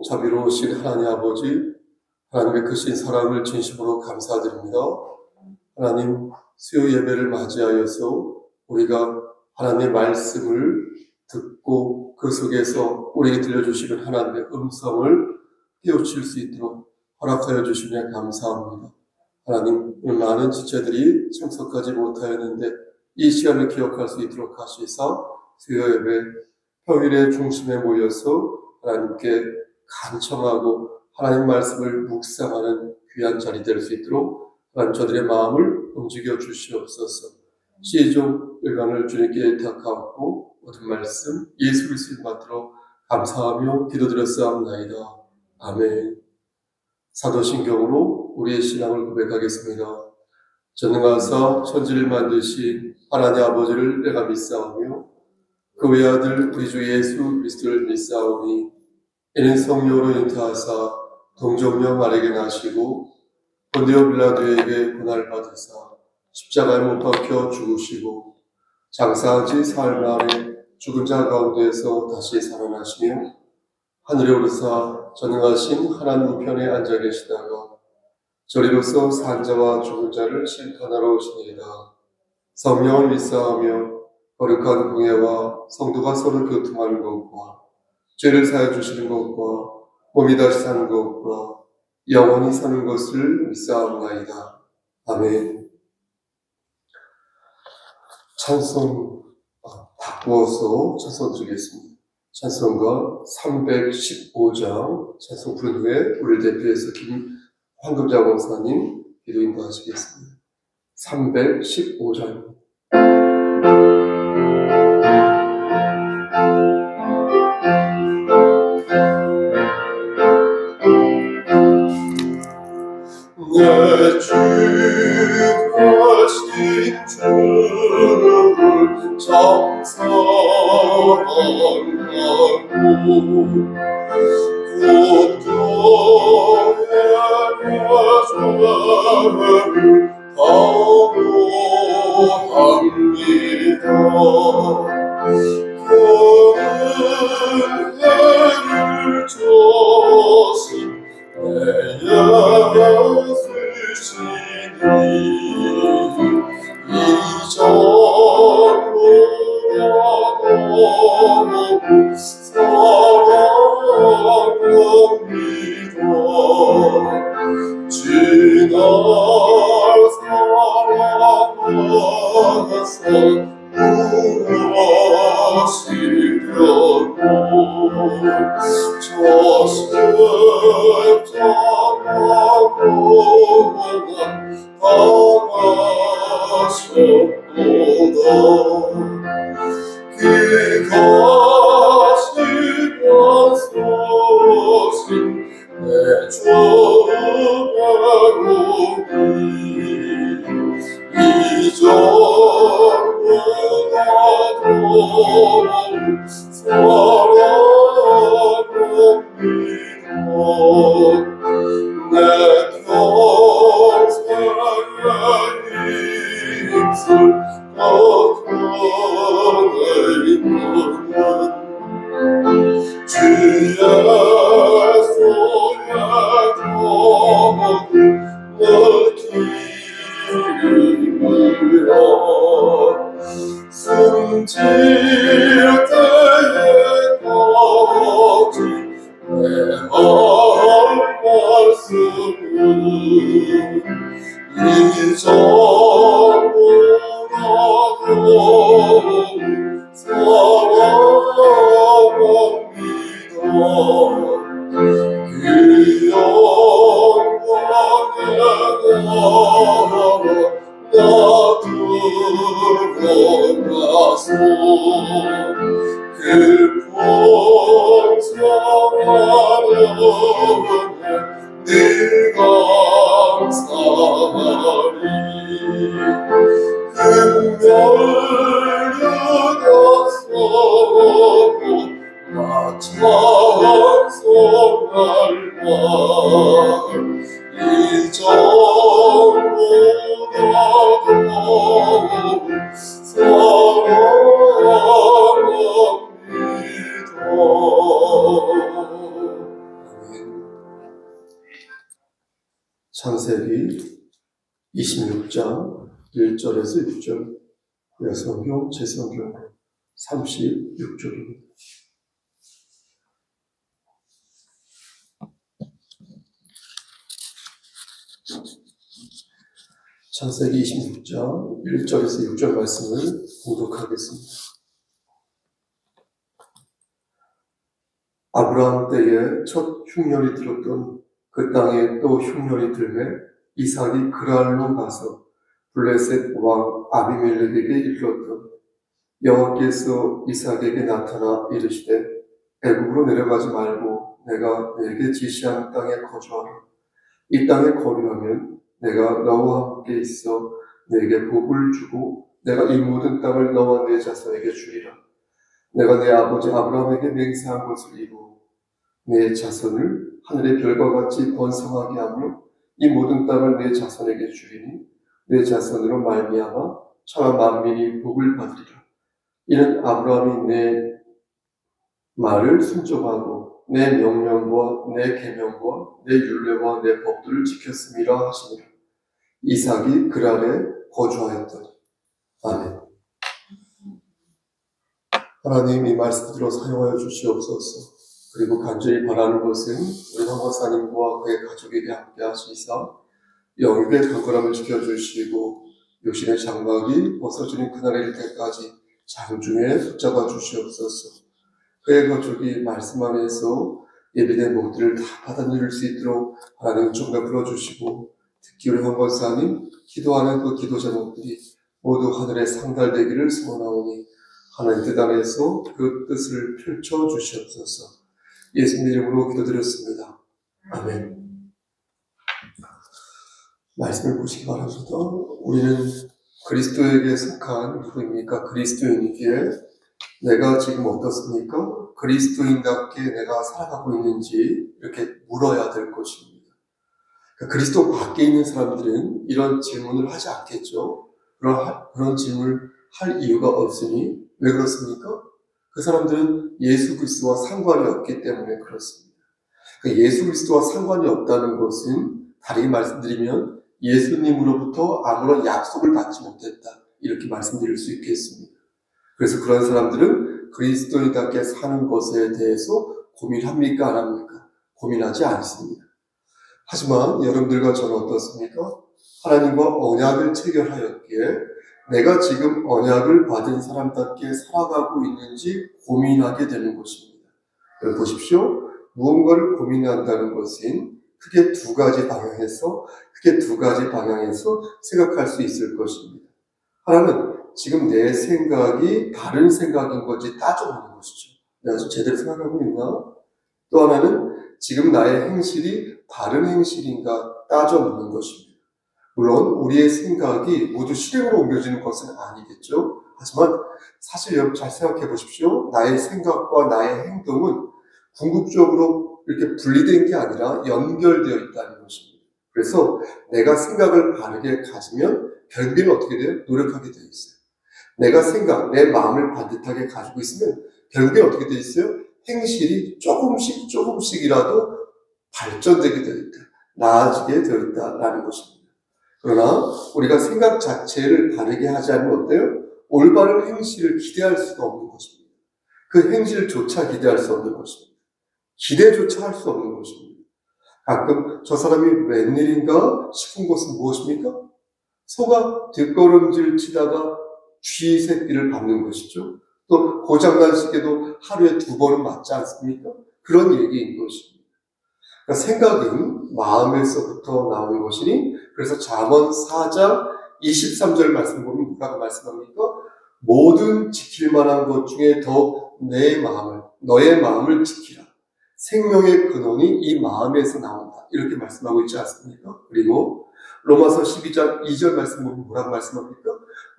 자비로우신 하나님 아버지, 하나님의 크신 사랑을 진심으로 감사드립니다. 하나님, 수요 예배를 맞이하여서 우리가 하나님의 말씀을 듣고 그 속에서 우리에게 들려주시는 하나님의 음성을 깨우칠 수 있도록 허락하여 주시면 감사합니다. 하나님, 많은 지체들이 참석하지 못하였는데 이 시간을 기억할 수 있도록 하시사 수요 예배 평일의 중심에 모여서 하나님께 간청하고 하나님 말씀을 묵상하는 귀한 자리 될 수 있도록 하나님 저들의 마음을 움직여 주시옵소서. 시종 일관을 주님께 의탁하고 모든 말씀 예수 그리스도를 받들어 감사하며 기도드렸사옵나이다. 아멘. 사도신경으로 우리의 신앙을 고백하겠습니다. 전능하사 천지를 만드신 하나님 아버지를 내가 믿사오며 그 외아들 우리 주 예수 그리스도를 믿사오니 이는 성령으로 잉태하사 동정녀 마리아에게 나시고 본디오 빌라도에게 고난을 받으사 십자가에 못 박혀 죽으시고 장사한 지 사흘 만에 죽은 자 가운데에서 다시 살아나시며 하늘에 오르사 전능하신 하나님 우편에 앉아 계시다가 저리로서 산 자와 죽은 자를 심판하러 오시니이다. 성령을 믿사하며 거룩한 공예와 성도가 서로 교통하는 것과 죄를 사해 주시는 것과 몸이 다시 사는 것과 영원히 사는 것을 믿사옵나이다. 아멘. 찬송 바꾸어서 찬송 드리겠습니다. 찬송가 315장 찬송 부른 후에 우리를 대표해서 황금자 권사님 기도 인도하시겠습니다. 315장입니다. 내 주하신 주를 정사랑하고 굳건하게 당부합니다. 그 은혜를 주신 내 예수시니 이전보다도 사랑합니다. 지날 사랑하사 구하시려고 저 십자가보다 당하셨도다. 기가시면 쏘신 내 죄배로니 이전보다도 사랑합니다. 내 평생의 입술 거룩하게 있는 주의 손에 덮은 내 기름이라 숨질 때에까지 내 할 말씀은 이전보다도 사랑합니다. 그 영광의 나라 나 들어가서 그 풍성한 은혜 늘 감사하리. 금멸류다서고 나 찬송할까 이전보다도 사랑합니다. 창세기 26장 1절에서 6절, 성경, 제 성경 36쪽입니다. 창세기 26장 1절에서 6절 말씀을 봉독하겠습니다. 아브라함 때에 첫 흉년이 들었던 그 땅에 또 흉년이 들매 이삭이 그랄로 가서 블레셋 왕 아비멜렉에게 이르렀던 여호와께서 이삭에게 나타나 이르시되 애굽으로 내려가지 말고 내가 내게 지시한 땅에 거주하라. 이 땅에 거류하면 내가 너와 함께 있어 내게 복을 주고 내가 이 모든 땅을 너와 내 자손에게 주리라. 내가 내 아버지 아브라함에게 맹세한 것을 이루어 내 자손을 하늘의 별과 같이 번성하게 하며 이 모든 땅을 내 자손에게 주리니 내 자손으로 말미암아 천하 만민이 복을 받으리라. 이는 아브라함이 내 말을 순종하고 내 명령과 내 계명과 내 율례와 내 법들을 지켰음이라 하시니라. 이삭이 그랄에 거주하였더니. 아멘. 하나님, 이 말씀대로 사용하여 주시옵소서. 그리고 간절히 바라는 것은 우리 황 박사님과 그의 가족에게 함께 하시사 영육의 강건함을 지켜주시고 육신의 장막이 벗어지는 그날에 이를 때까지 장중에 붙잡아 주시옵소서. 그의 가족이 말씀 안에서 예비된 목들을 다 받아 누릴 수 있도록 하나님 좀 베풀어 주시고, 특히 우리 황 박사님 기도하는 그 기도 제목들이 모두 하늘에 상달되기를 소원하오니 하나님 뜻 안에서 그 뜻을 펼쳐 주시옵소서. 예수님 이름으로 기도드렸습니다. 아멘. 말씀을 보시기 바랍니다. 우리는 그리스도에게 속한 누구입니까? 그리스도인이기에 내가 지금 어떻습니까? 그리스도인답게 내가 살아가고 있는지 이렇게 물어야 될 것입니다. 그러니까 그리스도 밖에 있는 사람들은 이런 질문을 하지 않겠죠. 그런 질문을 할 이유가 없으니 왜 그렇습니까? 그 사람들은 예수 그리스도와 상관이 없기 때문에 그렇습니다. 그러니까 예수 그리스도와 상관이 없다는 것은 다르게 말씀드리면 예수님으로부터 아무런 약속을 받지 못했다, 이렇게 말씀드릴 수 있겠습니다. 그래서 그런 사람들은 그리스도인답게 사는 것에 대해서 고민합니까? 안 합니까? 고민하지 않습니다. 하지만 여러분들과 저는 어떻습니까? 하나님과 언약을 체결하였기에 내가 지금 언약을 받은 사람답게 살아가고 있는지 고민하게 되는 것입니다. 여러분 보십시오. 무언가를 고민한다는 것은 크게 두 가지 방향에서 생각할 수 있을 것입니다. 하나는 지금 내 생각이 다른 생각인 건지 따져보는 것이죠. 내가 좀 제대로 생각하고 있나? 또 하나는 지금 나의 행실이 다른 행실인가 따져보는 것입니다. 물론 우리의 생각이 모두 실행으로 옮겨지는 것은 아니겠죠. 하지만 사실 여러분 잘 생각해 보십시오. 나의 생각과 나의 행동은 궁극적으로 이렇게 분리된 게 아니라 연결되어 있다는 것입니다. 그래서 내가 생각을 바르게 가지면 결국에는 어떻게 돼요? 노력하게 되어 있어요. 내가 내 마음을 반듯하게 가지고 있으면 결국에는 어떻게 되어 있어요? 행실이 조금씩이라도 발전되게 되어 있다, 나아지게 되어 있다라는 것입니다. 그러나 우리가 생각 자체를 바르게 하지 않으면 어때요? 올바른 행실을 기대할 수가 없는 것입니다. 그 행실조차 기대할 수 없는 것입니다. 기대조차 할 수 없는 것입니다. 가끔 저 사람이 웬일인가 싶은 것은 무엇입니까? 소가 뒷걸음질 치다가 쥐 새끼를 밟는 것이죠. 또 고장난 시계도 하루에 2번은 맞지 않습니까? 그런 얘기인 것입니다. 그러니까 생각은 마음에서부터 나오는 것이니, 그래서 잠언 4장 23절 말씀 보면 뭐라고 말씀합니까? 모든 지킬 만한 것 중에 더 너의 마음을 지키라. 생명의 근원이 이 마음에서 나온다, 이렇게 말씀하고 있지 않습니까? 그리고 로마서 12장 2절 말씀 보면 뭐라고 말씀합니까?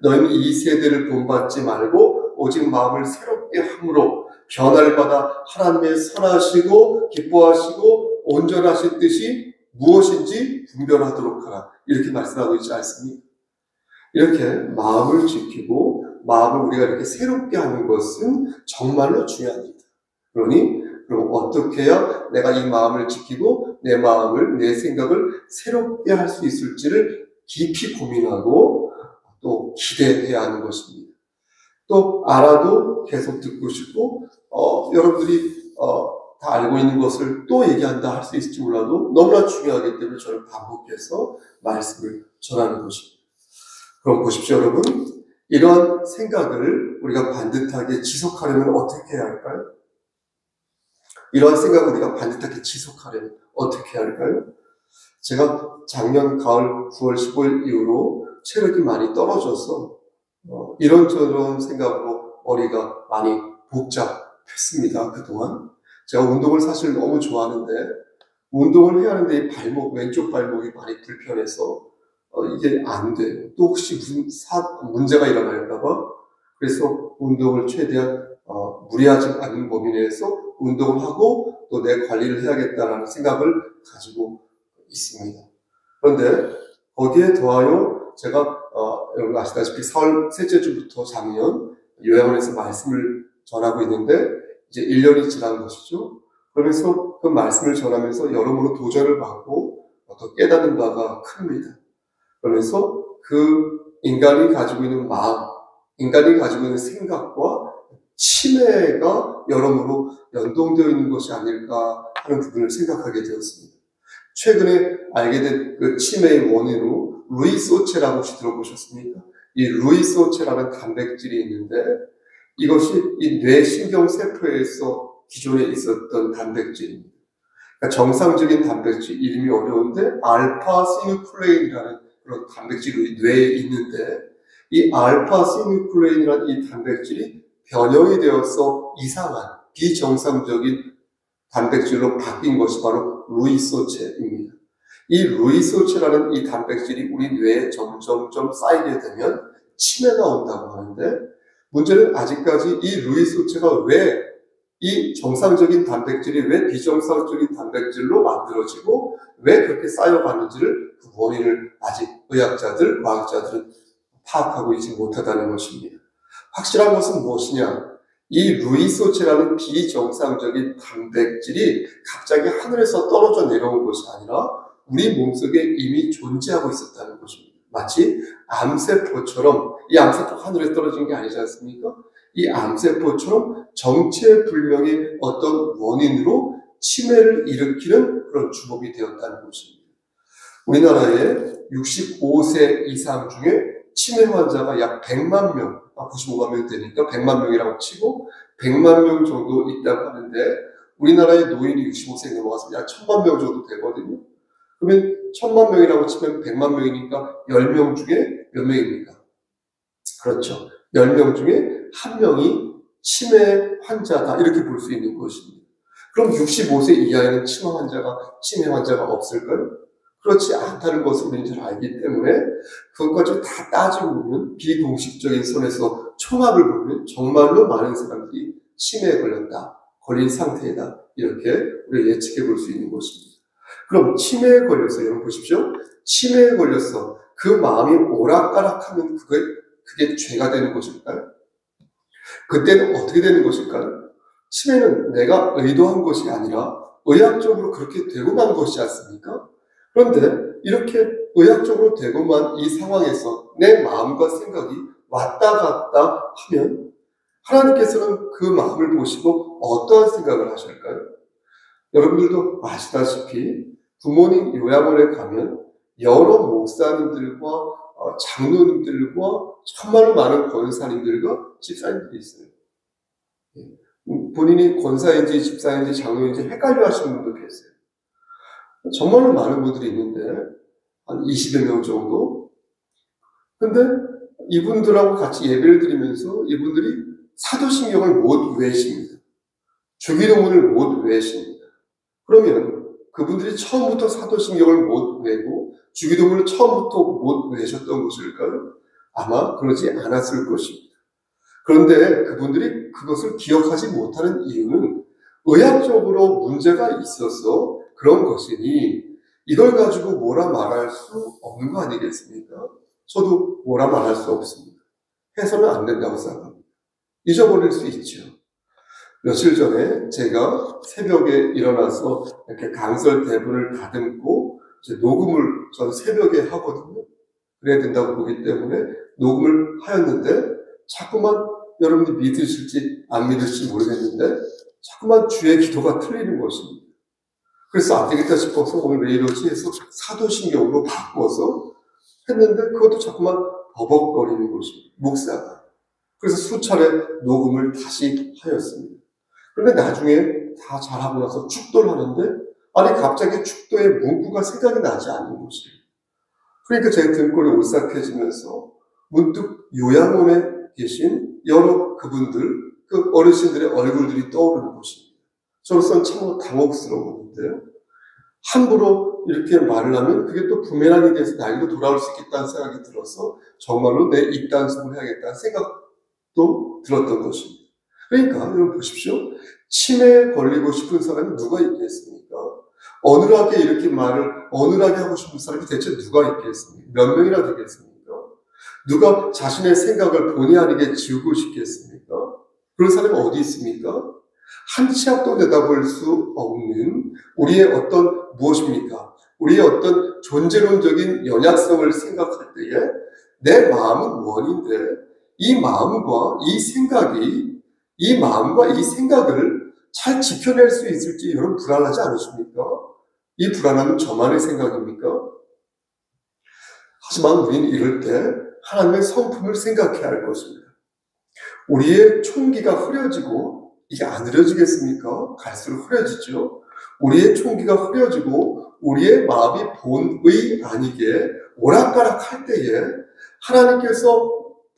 너희는 이 세대를 본받지 말고 오직 마음을 새롭게 함으로 변화를 받아 하나님의 선하시고 기뻐하시고 온전하신 뜻이 무엇인지 분별하도록 하라, 이렇게 말씀하고 있지 않습니까? 이렇게 마음을 지키고 마음을 우리가 이렇게 새롭게 하는 것은 정말로 중요합니다. 그러니 그럼 어떻게 해야 내가 이 마음을 지키고 내 마음을, 내 생각을 새롭게 할 수 있을지를 깊이 고민하고 또 기대해야 하는 것입니다. 또 알아도 계속 듣고 싶고 여러분들이 다 알고 있는 것을 또 얘기한다 할 수 있을지 몰라도 너무나 중요하기 때문에 저는 반복해서 말씀을 전하는 것입니다. 그럼 보십시오, 여러분. 이러한 생각을 우리가 반듯하게 지속하려면 어떻게 해야 할까요? 이러한 생각을 우리가 반듯하게 지속하려면 어떻게 해야 할까요? 제가 작년 가을 9월 15일 이후로 체력이 많이 떨어져서 이런저런 생각으로 머리가 많이 복잡했습니다. 그동안. 제가 운동을 사실 너무 좋아하는데 운동을 해야 하는데 이 왼쪽 발목이 많이 불편해서 이게 안 돼요. 또 혹시 무슨 문제가 일어날까봐 그래서 운동을 최대한 무리하지 않는 범위 내에서 운동을 하고 또 내 관리를 해야겠다는 생각을 가지고 있습니다. 그런데 거기에 더하여 제가 여러분 아시다시피 4월 셋째 주부터 작년 요양원에서 말씀을 전하고 있는데 이제 1년이 지난 것이죠. 그러면서 그 말씀을 전하면서 여러모로 도전을 받고 또 깨닫는 바가 큽니다. 그러면서 그 인간이 가지고 있는 마음, 인간이 가지고 있는 생각과 치매가 여러모로 연동되어 있는 것이 아닐까 하는 부분을 생각하게 되었습니다. 최근에 알게 된 그 치매의 원인으로 루이소체라고 혹시 들어보셨습니까? 이 루이소체라는 단백질이 있는데 이것이 이 뇌신경세포에서 기존에 있었던 단백질입니다. 그러니까 정상적인 단백질, 이름이 어려운데 알파시누클레인이라는 그런 단백질이 뇌에 있는데 이 알파시누클레인이라는 이 단백질이 변형이 되어서 이상한 비정상적인 단백질로 바뀐 것이 바로 루이소체입니다. 이 루이소체라는 이 단백질이 우리 뇌에 점점점 쌓이게 되면 치매가 온다고 하는데 문제는 아직까지 이 루이소체가 왜 이 정상적인 단백질이 왜 비정상적인 단백질로 만들어지고 왜 그렇게 쌓여가는지를 그 원인을 아직 의학자들, 과학자들은 파악하고 있지 못하다는 것입니다. 확실한 것은 무엇이냐? 이 루이소체라는 비정상적인 단백질이 갑자기 하늘에서 떨어져 내려온 것이 아니라 우리 몸속에 이미 존재하고 있었다는 것입니다. 마치 암세포처럼, 이 암세포가 하늘에 떨어진 게 아니지 않습니까? 이 암세포처럼 정체불명의 어떤 원인으로 치매를 일으키는 그런 주범이 되었다는 것입니다. 우리나라에 65세 이상 중에 치매 환자가 약 100만 명, 95만 명 되니까 100만 명이라고 치고 100만 명 정도 있다고 하는데 우리나라의 노인이 65세 넘어가서 약 1000만 명 정도 되거든요. 그러면 1000만 명이라고 치면 100만 명이니까 10명 중에 몇 명입니까? 그렇죠. 10명 중에 1명이 치매 환자다 이렇게 볼 수 있는 것입니다. 그럼 65세 이하에는 치매 환자가 없을까요? 그렇지 않다는 것을 우리는 잘 알기 때문에 그것까지 다 따지고 보면 비공식적인 선에서 총합을 보면 정말로 많은 사람들이 치매에 걸린 상태이다. 이렇게 우리가 예측해 볼 수 있는 것입니다. 그럼 치매에 걸려서 여러분 보십시오. 치매에 걸려서 그 마음이 오락가락하면 그게 죄가 되는 것일까요? 그때는 어떻게 되는 것일까요? 치매는 내가 의도한 것이 아니라 의학적으로 그렇게 되고 만 것이지 않습니까? 그런데 이렇게 의학적으로 되고만 이 상황에서 내 마음과 생각이 왔다 갔다 하면 하나님께서는 그 마음을 보시고 어떠한 생각을 하실까요? 여러분들도 아시다시피 부모님 요양원에 가면 여러 목사님들과 장로님들과 정말로 많은 권사님들과 집사님들이 있어요. 본인이 권사인지 집사인지 장로인지 헷갈려 하시는 분도 계세요. 정말로 많은 분들이 있는데 한 20여 명 정도. 근데 이분들하고 같이 예배를 드리면서 이분들이 사도신경을 못 외십니다. 주기도문을 못 외십니다. 그러면 그분들이 처음부터 사도신경을 못 외고 주기도문을 처음부터 못 외셨던 것일까요? 아마 그러지 않았을 것입니다. 그런데 그분들이 그것을 기억하지 못하는 이유는 의학적으로 문제가 있어서 그런 것이니 이걸 가지고 뭐라 말할 수 없는 거 아니겠습니까? 저도 뭐라 말할 수 없습니다. 해서는 안 된다고 생각합니다. 잊어버릴 수 있죠. 며칠 전에 제가 새벽에 일어나서 이렇게 강설 대본을 다듬고 이제 녹음을 저는 새벽에 하거든요. 그래야 된다고 보기 때문에 녹음을 하였는데 자꾸만 여러분들이 믿으실지 안 믿으실지 모르겠는데 자꾸만 주의 기도가 틀리는 것입니다. 그래서 안 되겠다 싶어서 오늘 왜 이러지 해서 사도신경으로 바꿔서 했는데 그것도 자꾸만 버벅거리는 것입니다. 목사가. 그래서 수차례 녹음을 다시 하였습니다. 그런데 나중에 다 잘하고 나서 축도를 하는데 아니 갑자기 축도의 문구가 생각이 나지 않는 것이에요. 그러니까 제 등골이 오싹해지면서 문득 요양원에 계신 여러 그분들, 그 어르신들의 얼굴들이 떠오르는 것입니다. 저로서는 참으로 당혹스러웠는데요. 함부로 이렇게 말을 하면 그게 또 부메랑이 돼서 나에게도 돌아올 수 있겠다는 생각이 들어서 정말로 내 입단속을 해야겠다는 생각도 들었던 것입니다. 그러니까 여러분 보십시오. 치매에 걸리고 싶은 사람이 누가 있겠습니까? 어눌하게 이렇게 말을 어눌하게 하고 싶은 사람이 대체 누가 있겠습니까? 몇 명이나 되겠습니까? 누가 자신의 생각을 본의 아니게 지우고 싶겠습니까? 그런 사람이 어디 있습니까? 한 치 앞도 내다볼 수 없는 우리의 어떤 무엇입니까? 우리의 어떤 존재론적인 연약성을 생각할 때에 내 마음은 원인데 이 마음과 이 생각을 잘 지켜낼 수 있을지 여러분 불안하지 않으십니까? 이 불안함은 저만의 생각입니까? 하지만 우리는 이럴 때 하나님의 성품을 생각해야 할 것입니다. 우리의 총기가 흐려지고 이게 안 흐려지겠습니까? 갈수록 흐려지죠. 우리의 총기가 흐려지고 우리의 마음이 본의 아니게 오락가락할 때에 하나님께서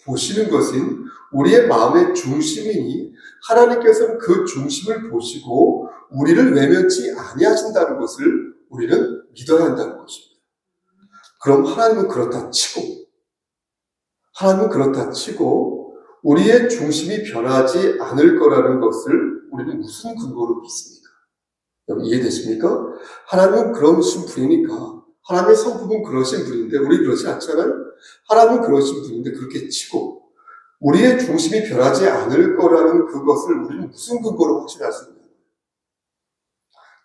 보시는 것은 우리의 마음의 중심이니 하나님께서는 그 중심을 보시고 우리를 외면치 아니하신다는 것을 우리는 믿어야 한다는 것입니다. 그럼 하나님은 그렇다 치고 우리의 중심이 변하지 않을 거라는 것을 우리는 무슨 근거로 믿습니까? 여러분 이해되십니까? 하나님은 그러신 분이니까 하나님의 성품은 그러신 분인데 우리 그렇지 않잖아요? 하나님은 그러신 분인데 그렇게 치고 우리의 중심이 변하지 않을 거라는 그것을 우리는 무슨 근거로 확신할 수 있느냐?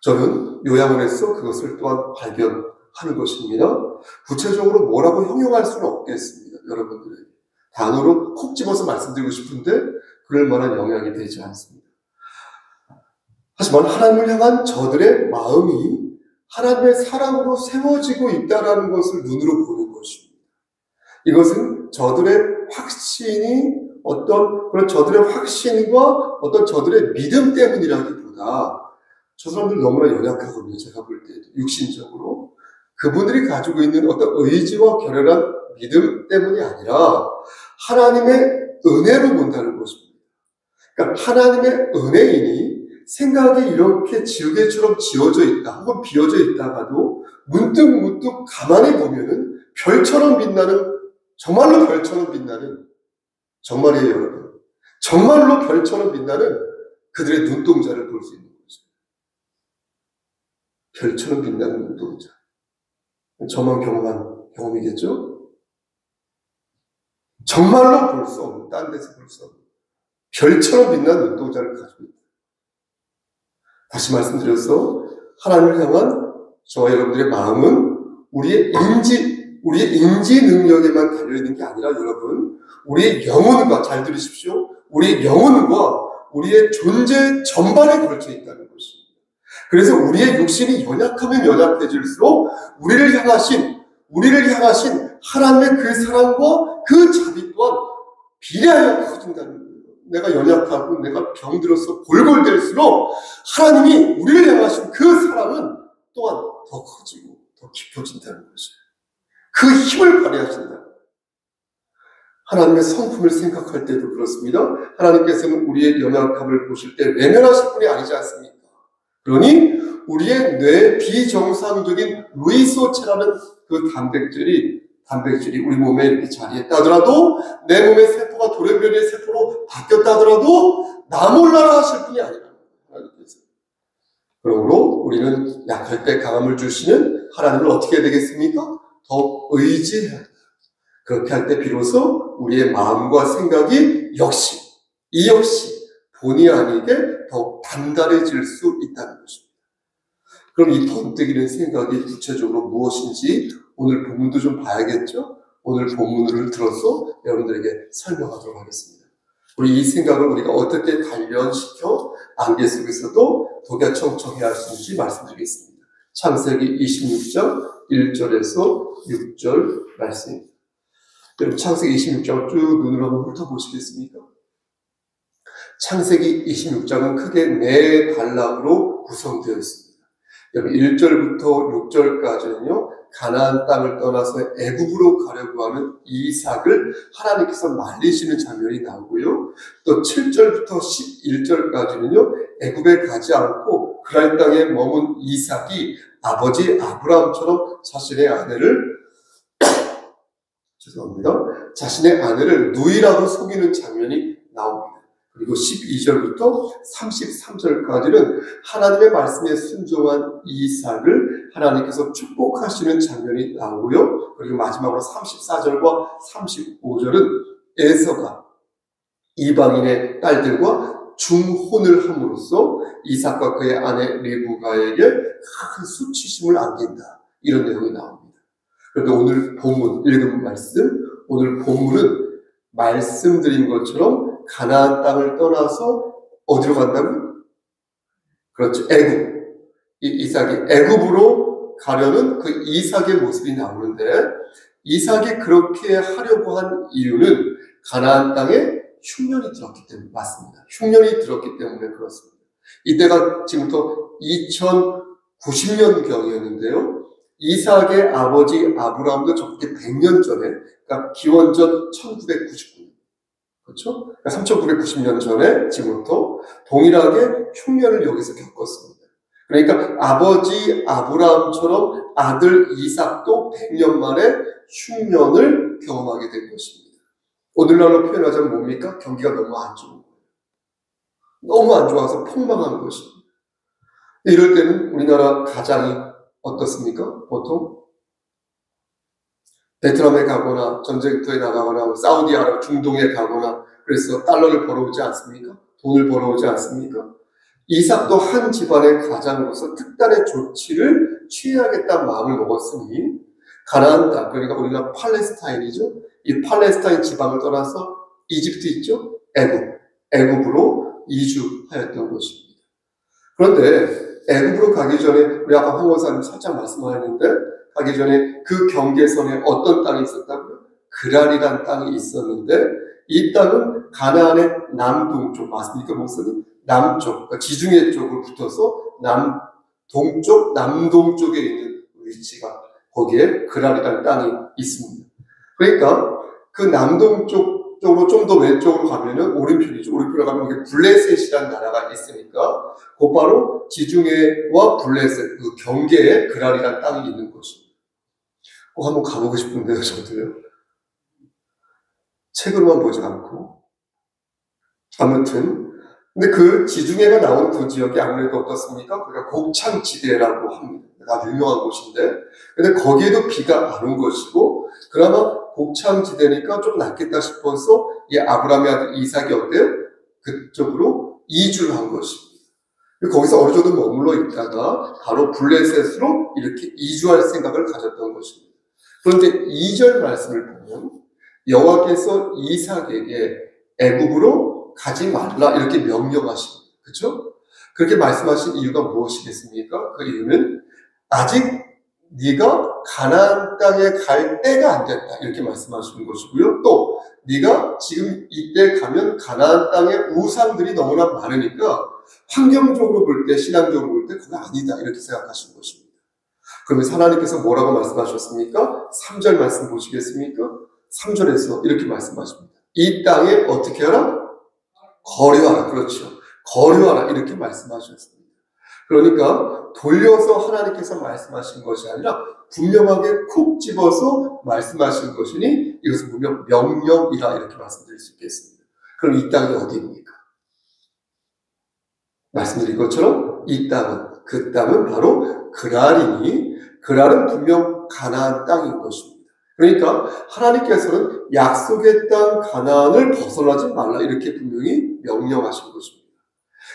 저는 요양원에서 그것을 또한 발견하는 것입니다. 구체적으로 뭐라고 형용할 수는 없겠습니다. 여러분들에게. 단어로 콕 집어서 말씀드리고 싶은데 그럴 만한 영향이 되지 않습니다. 하지만 하나님을 향한 저들의 마음이 하나님의 사랑으로 세워지고 있다는 것을 눈으로 보는 것입니다. 이것은 저들의 확신이 그런 저들의 확신과 어떤 저들의 믿음 때문이라기보다 저 사람들 너무나 연약하거든요. 제가 볼 때도 육신적으로 그분들이 가지고 있는 어떤 의지와 결연한 믿음 때문이 아니라 하나님의 은혜로 본다는 것입니다. 그러니까 하나님의 은혜이니 생각이 이렇게 지우개처럼 지어져 있다 혹은 비어져 있다가도 문득 가만히 보면은 별처럼 빛나는 정말로 별처럼 빛나는 정말이에요 여러분. 정말로 별처럼 빛나는 그들의 눈동자를 볼 수 있는 것입니다. 별처럼 빛나는 눈동자. 저만 경험한 경험이겠죠? 정말로 볼 수 없는, 딴 데서 볼 수 없는 별처럼 빛나는 눈동자를 가지고 있다. 다시 말씀드려서 하나님을 향한 저와 여러분들의 마음은 우리의 인지 능력에만 달려있는 게 아니라 여러분, 우리의 영혼과, 잘 들으십시오. 우리의 영혼과 우리의 존재 전반에 걸쳐 있다는 것입니다. 그래서 우리의 육신이 연약하면 연약해질수록 우리를 향하신 하나님의 그 사랑과 그 자비 또한 비례하여 커진다는 거예요. 내가 연약하고 내가 병들어서 골골댈수록 하나님이 우리를 향하신 그 사랑은 또한 더 커지고 더 깊어진다는 것이에요. 그 힘을 발휘하신다. 하나님의 성품을 생각할 때도 그렇습니다. 하나님께서는 우리의 연약함을 보실 때 외면하실 분이 아니지 않습니까? 그러니 우리의 뇌 비정상적인 루이소체라는 그 단백질이 우리 몸에 이렇게 자리했다 하더라도 내 몸의 세포가 돌연변이의 세포로 바뀌었다 하더라도 나 몰라라 하실 분이 아니라 하나님께서. 그러므로 우리는 약할 때 강함을 주시는 하나님을 어떻게 해야 되겠습니까? 더 의지해야 합니다. 그렇게 할 때 비로소 우리의 마음과 생각이 역시 본의 아니게 더 단단해질 수 있다는 것입니다. 그럼 이 번뜩이는 생각이 구체적으로 무엇인지 오늘 본문도 좀 봐야겠죠? 오늘 본문을 들어서 여러분들에게 설명하도록 하겠습니다. 우리 이 생각을 우리가 어떻게 단련시켜 안개 속에서도 독야청청해야 할 수 있는지 말씀드리겠습니다. 창세기 26장 1절에서 6절 말씀입니다. 여러분 창세기 26장을 쭉 눈으로 한번 훑어보시겠습니까? 창세기 26장은 크게 4단락으로 구성되어 있습니다. 여러분 1절부터 6절까지는요, 가나안 땅을 떠나서 애굽으로 가려고 하는 이삭을 하나님께서 말리시는 장면이 나오고요. 또 7절부터 11절까지는요, 애굽에 가지 않고 그랄 땅에 머문 이삭이 아버지 아브라함처럼 자신의 아내를 자신의 아내를 누이라고 속이는 장면이 나옵니다. 그리고 12절부터 33절까지는 하나님의 말씀에 순종한 이삭을 하나님께서 축복하시는 장면이 나오고요. 그리고 마지막으로 34절과 35절은 에서가 이방인의 딸들과 중혼을 함으로써 이삭과 그의 아내 리브가에게 큰 수치심을 안긴다. 이런 내용이 나옵니다. 그런데 오늘 본문, 읽은 말씀, 오늘 본문은 말씀드린 것처럼 가나안 땅을 떠나서 어디로 간다고요? 그렇죠. 애굽. 이삭이 애굽으로 가려는 그 이삭의 모습이 나오는데, 이삭이 그렇게 하려고 한 이유는 가나안 땅에 흉년이 들었기 때문에 맞습니다. 흉년이 들었기 때문에 그렇습니다. 이때가 지금부터 2090년경이었는데요. 이삭의 아버지 아브라함도 적게 100년 전에, 그러니까 기원전 1999년, 그렇죠? 그러니까 3990년 전에 지금부터 동일하게 흉년을 여기서 겪었습니다. 그러니까 아버지 아브라함처럼 아들 이삭도 100년 만에 흉년을 경험하게 된 것입니다. 오늘날로 표현하자면 뭡니까? 경기가 너무 안 좋은 거예요. 너무 안 좋아서 폭망한 것입니다. 이럴 때는 우리나라 가장이 어떻습니까? 보통 베트남에 가거나 전쟁터에 나가거나 사우디아라비아 중동에 가거나 그래서 달러를 벌어오지 않습니까? 돈을 벌어오지 않습니까? 이삭도 한 집안의 가장으로서 특단의 조치를 취해야겠다는 마음을 먹었으니 가나안 땅, 그러니까 우리가 팔레스타인이죠. 이 팔레스타인 지방을 떠나서 이집트 있죠? 애굽으로 이주하였던 것입니다. 그런데 애굽으로 가기 전에 우리 아까 황 원사님 살짝 말씀하셨는데 가기 전에 그 경계선에 어떤 땅이 있었다고요? 그랄이라는 땅이 있었는데 이 땅은 가나안의 남동쪽 맞습니까, 목사님? 남쪽, 그러니까 지중해 쪽으로 붙어서 동쪽, 남동쪽에 있는 위치가 거기에 그랄이라는 땅이 있습니다. 그러니까 그 남동쪽 쪽으로 좀 더 왼쪽으로 가면은 오른편이죠. 오른편으로 가면 여기 블레셋이라는 나라가 있으니까 곧바로 지중해와 블레셋 그 경계에 그랄이라는 땅이 있는 것입니다. 꼭 한번 가보고 싶은데요, 저도요. 책으로만 보지 않고. 아무튼 근데 그 지중해가 나온 그 지역이 아무래도 어떻습니까? 그러니까 곡창지대라고 합니다. 아주 유명한 곳인데, 근데 거기에도 비가 안 온 것이고, 그나마 곡창지대니까 좀 낫겠다 싶어서 이 아브라함의 아들 이삭이 어때요? 그쪽으로 이주를 한 것입니다. 거기서 어느 정도 머물러 있다가 바로 블레셋으로 이렇게 이주할 생각을 가졌던 것입니다. 그런데 2절 말씀을 보면 여호와께서 이삭에게 애굽으로 가지 말라 이렇게 명령하십니다. 그렇죠? 그렇게 말씀하신 이유가 무엇이겠습니까? 그 이유는 아직 네가 가나안 땅에 갈 때가 안 됐다 이렇게 말씀하시는 것이고요. 또 네가 지금 이때 가면 가나안 땅의 우상들이 너무나 많으니까 환경적으로 볼 때, 신앙적으로 볼 때 그거 아니다 이렇게 생각하시는 것입니다. 그러면 하나님께서 뭐라고 말씀하셨습니까? 3절 말씀 보시겠습니까? 3절에서 이렇게 말씀하십니다. 이 땅에 어떻게 하라? 거류하라. 그렇죠. 거류하라 이렇게 말씀하셨습니다. 그러니까 돌려서 하나님께서 말씀하신 것이 아니라 분명하게 콕 집어서 말씀하신 것이니 이것은 분명 명령이라 이렇게 말씀드릴 수 있겠습니다. 그럼 이 땅이 어디입니까? 말씀드린 것처럼 이 땅은, 그 땅은 바로 그랄이니 그랄은 분명 가나안 땅인 것입니다. 그러니까 하나님께서는 약속의 땅 가나안을 벗어나지 말라 이렇게 분명히 명령하신 것입니다.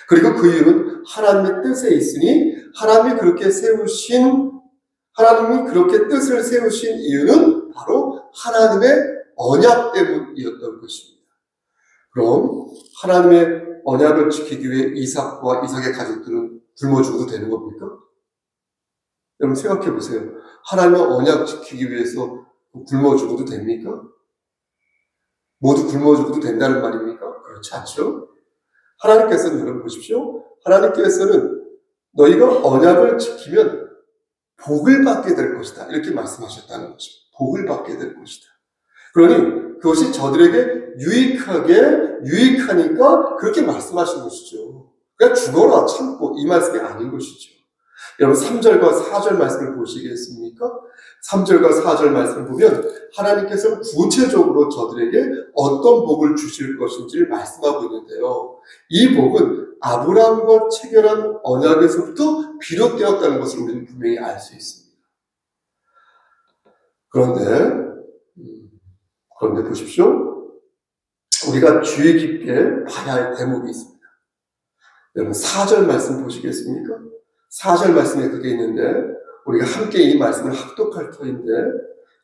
그리고 그 이유는 하나님의 뜻에 있으니 하나님이 그렇게 뜻을 세우신 이유는 바로 하나님의 언약 때문이었던 것입니다. 그럼 하나님의 언약을 지키기 위해 이삭과 이삭의 가족들은 굶어 죽어도 되는 겁니까? 여러분 생각해 보세요. 하나님의 언약 지키기 위해서 굶어 죽어도 됩니까? 모두 굶어 죽어도 된다는 말입니까? 그렇지 않죠? 하나님께서는 여러분 보십시오. 하나님께서는 너희가 언약을 지키면 복을 받게 될 것이다. 이렇게 말씀하셨다는 것입니다. 복을 받게 될 것이다. 그러니 그것이 저들에게 유익하니까 그렇게 말씀하신 것이죠. 그냥 죽어라 참고 이 말씀이 아닌 것이죠. 여러분 3절과 4절 말씀을 보시겠습니까? 3절과 4절 말씀을 보면 하나님께서 구체적으로 저들에게 어떤 복을 주실 것인지를 말씀하고 있는데요. 이 복은 아브라함과 체결한 언약에서부터 비롯되었다는 것을 우리는 분명히 알 수 있습니다. 그런데 보십시오. 우리가 주의 깊게 봐야 할 대목이 있습니다. 여러분 4절 말씀 보시겠습니까? 4절 말씀에 그게 있는데 우리가 함께 이 말씀을 합독할 터인데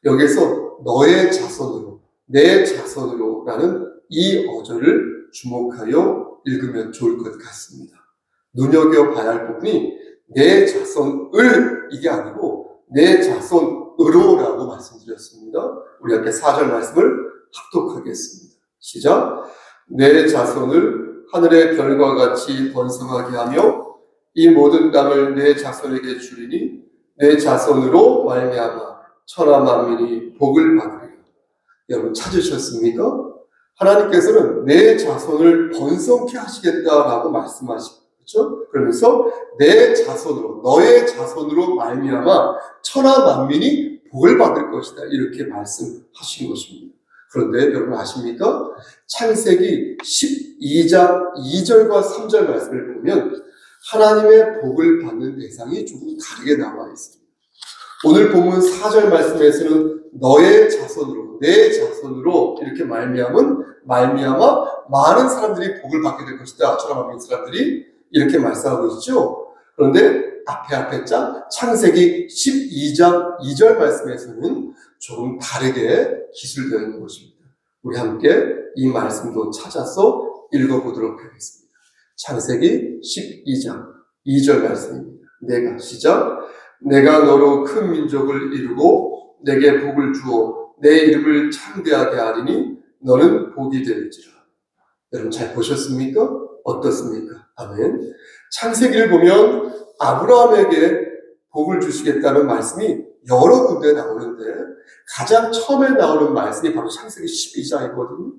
여기서 너의 자손으로, 내 자손으로 라는 이 어조를 주목하여 읽으면 좋을 것 같습니다. 눈여겨봐야 할 부분이 내 자손을 이게 아니고 내 자손으로라고 말씀드렸습니다. 우리 함께 4절 말씀을 합독하겠습니다. 시작. 내 자손을 하늘의 별과 같이 번성하게 하며 이 모든 땅을 내 자손에게 주리니 내 자손으로 말미암아 천하 만민이 복을 받으리라. 여러분 찾으셨습니까? 하나님께서는 내 자손을 번성케 하시겠다라고 말씀하시죠. 그러면서 내 자손으로, 너의 자손으로 말미암아 천하 만민이 복을 받을 것이다. 이렇게 말씀하신 것입니다. 그런데 여러분 아십니까? 창세기 12장 2절과 3절 말씀을 보면 하나님의 복을 받는 대상이 조금 다르게 나와 있습니다. 오늘 본문 4절 말씀에서는 너의 자손으로, 내 자손으로 이렇게 말미암아 많은 사람들이 복을 받게 될 것이다. 천하 만민 사람들이 이렇게 말씀하고 있죠. 그런데 앞에 창세기 12장 2절 말씀에서는 조금 다르게 기술되어 있는 것입니다. 우리 함께 이 말씀도 찾아서 읽어보도록 하겠습니다. 창세기 12장 2절 말씀입니다. 내가 너로 큰 민족을 이루고 내게 복을 주어 내 이름을 창대하게 하리니 너는 복이 될지라. 여러분 잘 보셨습니까? 어떻습니까? 아멘. 창세기를 보면 아브라함에게 복을 주시겠다는 말씀이 여러 군데 나오는데 가장 처음에 나오는 말씀이 바로 창세기 12장이거든요.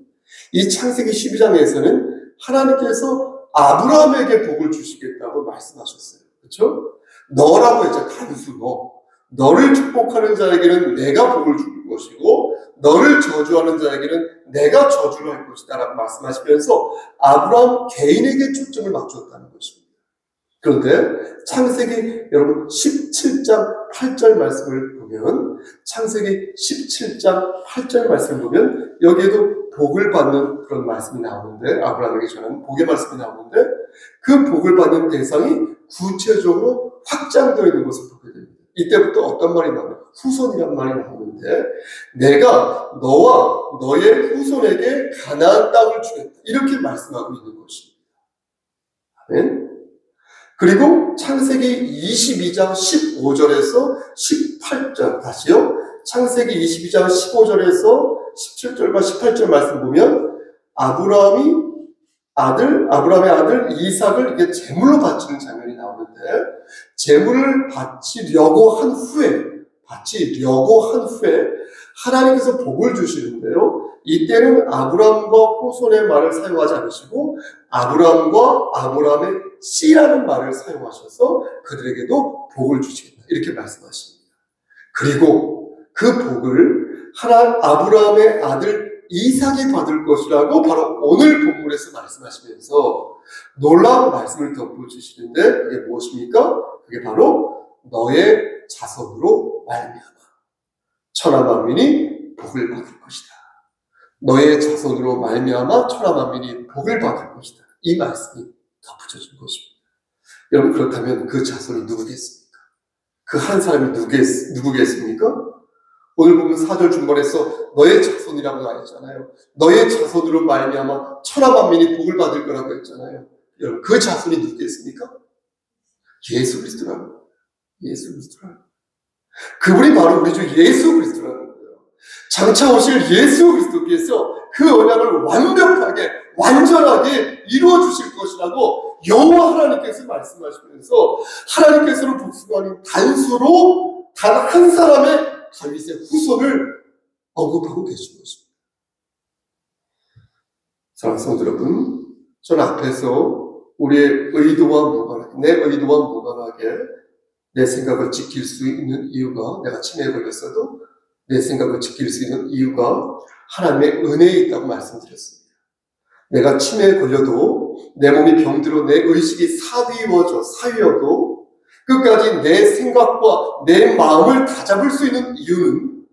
이 창세기 12장에서는 하나님께서 아브라함에게 복을 주시겠다고 말씀하셨어요. 그렇죠? 너라고 했죠. 단수 너. 너를 축복하는 자에게는 내가 복을 줄 것이고 너를 저주하는 자에게는 내가 저주를 할 것이다 라고 말씀하시면서 아브라함 개인에게 초점을 맞추었다는 것입니다. 그런데 창세기 여러분 17장 8절 말씀을 보면 창세기 17장 8절 말씀을 보면 여기에도 복을 받는 그런 말씀이 나오는데 아브라함에게 전하는 복의 말씀이 나오는데 그 복을 받는 대상이 구체적으로 확장되어 있는 것을 보게 됩니다. 이때부터 어떤 말이 나오냐? 후손이란 말이 나오는데 내가 너와 너의 후손에게 가나안 땅을 주겠다. 이렇게 말씀하고 있는 것입니다. 아멘. 그리고 창세기 22장 15절에서 18절 다시요. 창세기 22장 15절에서 17절과 18절 말씀 보면 아브라함의 아들 이삭을 이게 제물로 바치는 장면이 나오는데 제물을 바치려고 한 후에 하나님께서 복을 주시는데요. 이때는 아브라함과 후손의 말을 사용하지 않으시고 아브라함과 아브라함의 씨라는 말을 사용하셔서 그들에게도 복을 주시겠다. 이렇게 말씀하십니다. 그리고 그 복을 아브라함의 아들 이삭이 받을 것이라고 바로 오늘 본문에서 말씀하시면서 놀라운 말씀을 덧붙이시는데 그게 무엇입니까? 그게 바로 너의 자손으로 말미암아 천하 만민이 복을 받을 것이다. 너의 자손으로 말미암아 천하 만민이 복을 받을 것이다. 이 말씀이 덧붙여준 것입니다. 여러분, 그렇다면 그 자손이 누구겠습니까? 그 한 사람이 누구겠습니까? 오늘 보면 4절 중반에서 너의 자손이라고 나왔잖아요. 너의 자손으로 말미암아 천하 만민이 복을 받을 거라고 했잖아요. 여러분, 그 자손이 누구겠습니까? 예수 그리스도라는 그분이 바로 우리 주 예수 그리스도라는 거예요. 장차 오실 예수 그리스도께서 그 언약을 완벽하게 완전하게 이루어 주실 것이라고 여호와 하나님께서 말씀하시면서 하나님께서는 복수가 아닌 단수로 단 한 사람의 다윗의 후손을 언급하고 계신 것입니다. 사랑하는 성도 여러분, 저는 앞에서 우리의 의도와 무관하게, 내 의도와 무관하게 내 생각을 지킬 수 있는 이유가, 내가 치매에 걸렸어도 내 생각을 지킬 수 있는 이유가 하나님의 은혜에 있다고 말씀드렸습니다. 내가 치매에 걸려도 내 몸이 병들어 내 의식이 사위여도 끝까지 내 생각과 내 마음을 다잡을 수 있는 이유는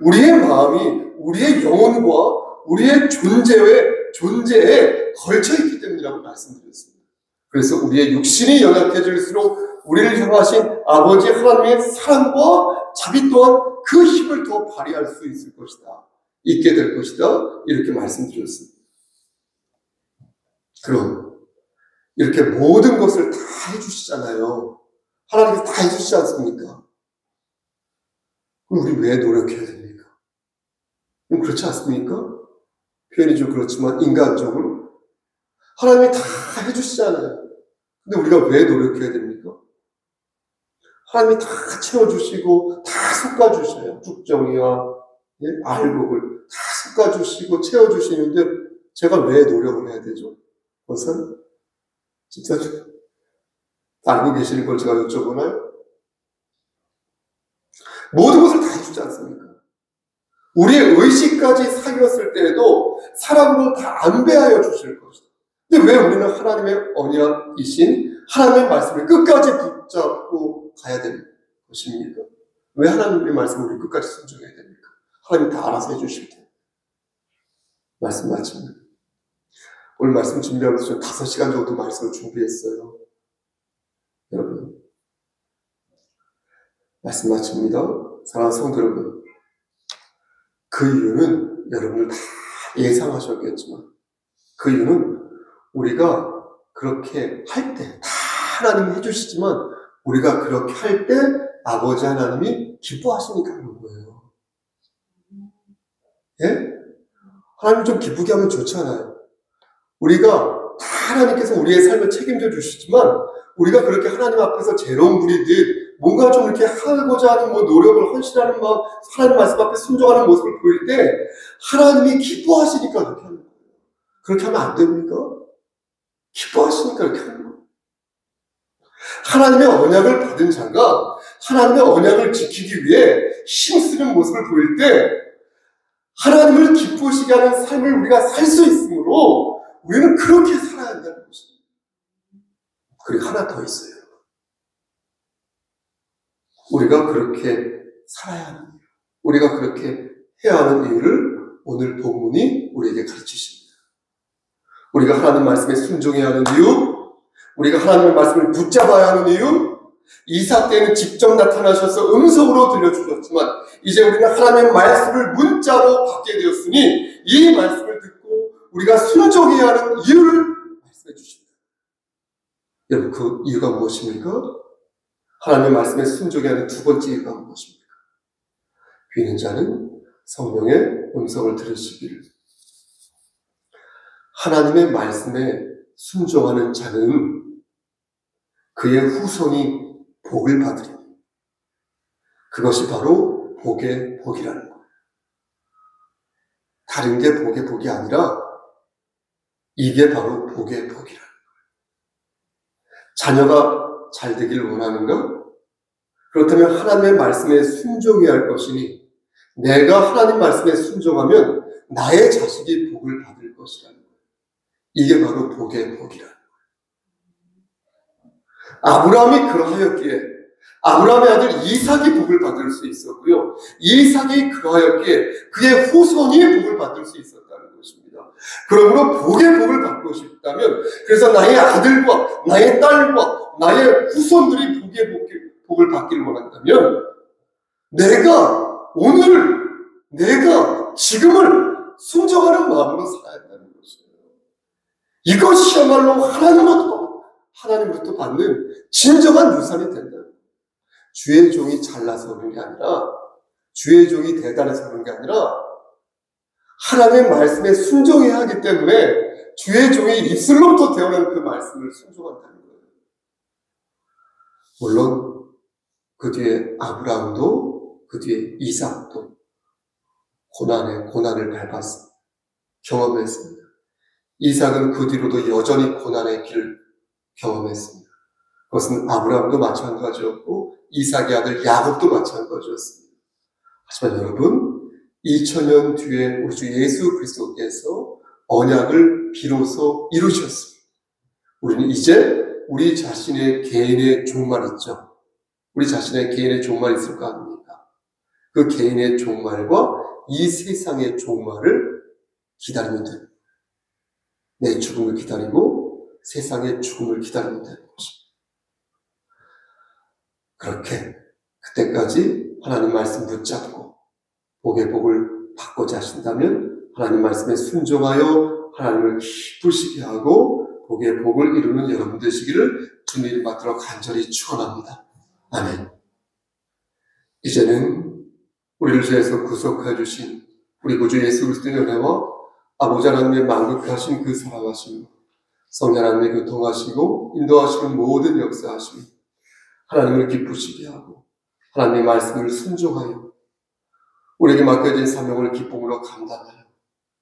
우리의 마음이 우리의 영혼과 우리의 존재에 걸쳐있기 때문이라고 말씀드렸습니다. 그래서 우리의 육신이 연약해질수록 우리를 향하신 아버지 하나님의 사랑과 자비 또한 그 힘을 더 발휘할 수 있을 것이다. 있게 될 것이다. 이렇게 말씀드렸습니다. 그럼 이렇게 모든 것을 다 해주시잖아요. 하나님께서 다 해주시지 않습니까? 그럼 우리 왜 노력해야 됩니까? 그럼 그렇지 않습니까? 표현이 좀 그렇지만 인간적으로 하나님이 다 해주시잖아요. 근데 우리가 왜 노력해야 됩니까? 하나님이 다 채워주시고 다 솎아주셔요. 죽정이와 알곡을 다 솎아주시고 채워주시는데 제가 왜 노력을 해야 되죠? 그것은 진짜 알고 계시는 걸 제가 여쭤보나요? 모든 것을 다 해주지 않습니까? 우리의 의식까지 사귀었을 때에도 사랑으로 다 안배하여 주실 것이다. 근데 왜 우리는 하나님의 언약이신 하나님의 말씀을 끝까지 붙잡고 가야 되는 것입니까? 왜 하나님의 말씀을 우리 끝까지 순종해야 됩니까? 하나님이 다 알아서 해주실 텐데. 말씀 마칩니다. 오늘 말씀 준비하면서 저 5시간 정도 말씀을 준비했어요. 여러분, 말씀 마칩니다. 사랑하는 성도 여러분, 그 이유는 여러분들 다 예상하셨겠지만 그 이유는 우리가 그렇게 할 때 다 하나님이 해주시지만 우리가 그렇게 할 때 아버지 하나님이 기뻐하시니까 그런 거예요. 예? 하나님 좀 기쁘게 하면 좋잖아요. 우리가 다 하나님께서 우리의 삶을 책임져 주시지만 우리가 그렇게 하나님 앞에서 재롱 부리듯 뭔가 좀 이렇게 하고자 하는 노력을 헌신하는 마음, 하나님 말씀 앞에 순종하는 모습을 보일 때 하나님이 기뻐하시니까 그렇게 하는 거예요. 그렇게 하면 안 됩니까? 기뻐하시니까 그렇게 하는 거예요. 하나님의 언약을 받은 자가 하나님의 언약을 지키기 위해 힘쓰는 모습을 보일 때 하나님을 기쁘시게 하는 삶을 우리가 살 수 있으므로 우리는 그렇게 살아야 한다는 것입니다. 그리고 하나 더 있어요. 우리가 그렇게 살아야 하는 이유, 우리가 그렇게 해야 하는 이유를 오늘 본문이 우리에게 가르치십니다. 우리가 하나님 말씀에 순종해야 하는 이유, 우리가 하나님의 말씀을 붙잡아야 하는 이유, 이삭 때는 직접 나타나셔서 음성으로 들려주셨지만 이제 우리는 하나님의 말씀을 문자로 받게 되었으니 이 말씀을 듣고 우리가 순종해야 하는 이유를 말씀해 주십니다. 여러분, 그 이유가 무엇입니까? 하나님의 말씀에 순종해야 하는 두 번째 이유가 무엇입니까? 귀는 자는 성령의 음성을 들으시기를. 하나님의 말씀에 순종하는 자는 그의 후손이 복을 받으리니 그것이 바로 복의 복이라는 거예요. 다른 게 복의 복이 아니라 이게 바로 복의 복이라는 거예요. 자녀가 잘 되길 원하는가? 그렇다면 하나님의 말씀에 순종해야 할 것이니 내가 하나님 말씀에 순종하면 나의 자식이 복을 받을 것이라는 거예요. 이게 바로 복의 복이라는 거예요. 아브라함이 그러하였기에 아브라함의 아들 이삭이 복을 받을 수 있었고요. 이삭이 그러하였기에 그의 후손이 복을 받을 수 있었다는 것입니다. 그러므로 복의 복을 받고 싶다면, 그래서 나의 아들과 나의 딸과 나의 후손들이 복의 복을 받기를 원한다면, 내가 지금을 순종하는 마음으로 살아야 한다는 것이에요. 이것이야말로 하나님으로부터 받는 진정한 유산이 된다. 주의 종이 잘나서 그런 게 아니라, 주의 종이 대단해서 그런 게 아니라, 하나님의 말씀에 순종해야 하기 때문에 주의 종이 입술로부터 태어난 그 말씀을 순종한다는 거예요. 물론 그 뒤에 아브라함도, 그 뒤에 이삭도 고난을 밟았습니다. 경험했습니다. 이삭은 그 뒤로도 여전히 고난의 길을 경험했습니다. 그것은 아브라함도 마찬가지였고 이삭의 아들 야곱도 마찬가지였습니다. 하지만 여러분, 2000년 뒤에 우리 주 예수 그리스도께서 언약을 비로소 이루셨습니다. 우리는 이제 우리 자신의 개인의 종말 있죠. 우리 자신의 개인의 종말이 있을 거 아닙니까? 그 개인의 종말과 이 세상의 종말을 기다리면 됩니다. 내 죽음을 기다리고 세상의 죽음을 기다리면 되는 것입니다. 그렇게 그때까지 하나님 말씀 붙잡고 복의 복을 받고자 하신다면 하나님 말씀에 순종하여 하나님을 기쁘시게 하고 복의 복을 이루는 여러분 되시기를 주님 받들어 간절히 축원합니다. 아멘. 이제는 우리를 죄에서 구속해 주신 우리 구주 예수 그리스도의 은혜와 아버지 하나님의 만극하신 그 사랑하심, 성령 하나님의 교통하시고 인도하시는 모든 역사하심, 하나님을 기쁘시게 하고 하나님의 말씀을 순종하여 우리에게 맡겨진 사명을 기쁨으로 감당하여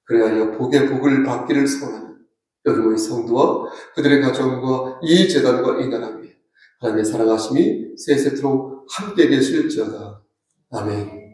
그래야 복의 복을 받기를 소원하는 여기 모인 성도와 그들의 가정과 이 재단과 이 나라 위에 하나님의 사랑하심이 세세토록 함께 계실지어다. 아멘.